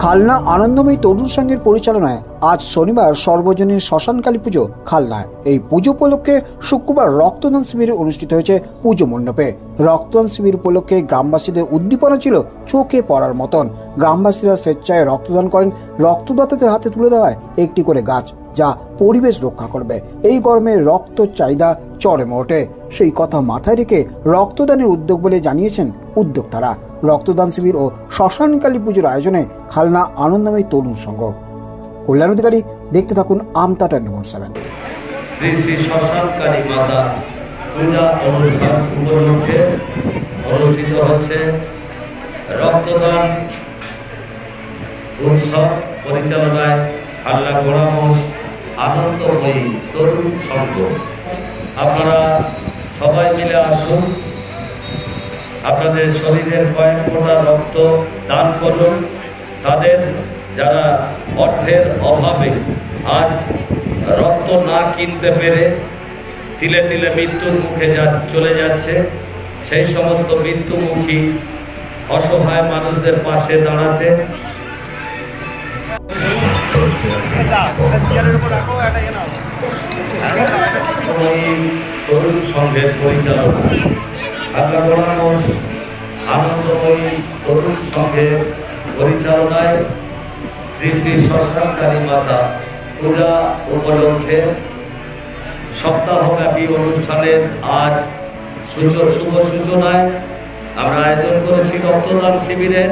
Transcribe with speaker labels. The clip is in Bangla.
Speaker 1: খালনা আনন্দময়ী তরুণ সংঘের পরিচালনায় আজ শনিবার সর্বজনীন শ্মশান কালী পুজো খালনায়। এই পুজো উপলক্ষে শুক্রবার রক্তদান শিবির অনুষ্ঠিত হয়েছে পুজো মণ্ডপে। রক্তদান শিবির উপলক্ষে গ্রামবাসীদের উদ্দীপনা ছিল চোখে পড়ার মতন। গ্রামবাসীরা স্বেচ্ছায় রক্তদান করেন। রক্তদাতাদের হাতে তুলে দেওয়ায় একটি করে গাছ, যা পরিবেশ রক্ষা করবে। এই গরমে রক্ত চাহিদা চরমে ওঠে, সেই কথা মাথায় রেখে রক্তদানের উদ্যোগ বলে জানিয়েছেন উদ্যোক্তারা। রক্তদান শিবির ও শ্মশান কালী পুজোর আয়োজনে খালনা আনন্দময়ী তরুণ সংঘ। কল্যাণ অধিকারী, দেখতে থাকুন আমতা 24/7।
Speaker 2: শ্রী শ্রী শ্মশান কালী মাতা পূজা অনুষ্ঠান উপলক্ষে অনুষ্ঠিত হচ্ছে রক্তদান উৎসব পরিচালনায় খালনা গোড়ামোষ আনন্দময়ী তরুণ সংঘ। আপনারা সবাই মিলে আসুন, আপনাদের শরীরের কয়েক ফোঁটা রক্ত দান করুন। তাদের যারা অর্থের অভাবে আজ রক্ত না কিনতে পেরে তিলে তিলে মৃত্যুর মুখে চলে যাচ্ছে, সেই সমস্ত মৃত্যুমুখী অসহায় মানুষদের পাশে দাঁড়াতে তরুণ সংঘের পরিচালনা আনন্দময়ী তরুণ সংঘের পরিচালনায় শ্রী শ্রী শ্মশান কালী মাতা পূজা উপলক্ষে সপ্তাহব্যাপী অনুষ্ঠানের আজ শুভ সূচনায় আমরা আয়োজন করেছি রক্তদান শিবিরের।